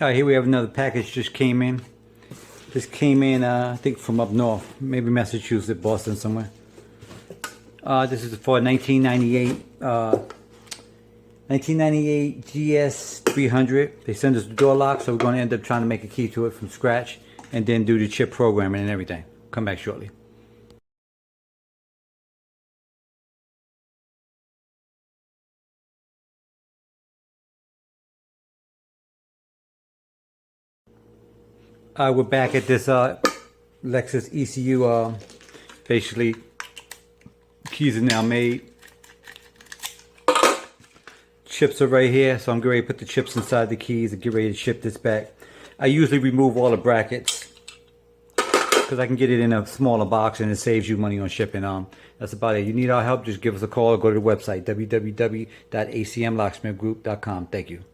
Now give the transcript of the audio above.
Alright, here we have another package just came in. This came in, I think from up north, maybe Massachusetts, Boston somewhere. This is for 1998 GS300. They send us the door lock, so we're going to end up trying to make a key to it from scratch and then do the chip programming and everything. Come back shortly. We're back at this Lexus ECU. Basically, keys are now made. Chips are right here, so I'm getting ready to put the chips inside the keys and get ready to ship this back. I usually remove all the brackets because I can get it in a smaller box and it saves you money on shipping. That's about it. You need our help, just give us a call or go to the website www.acmlocksmithgroup.com. Thank you.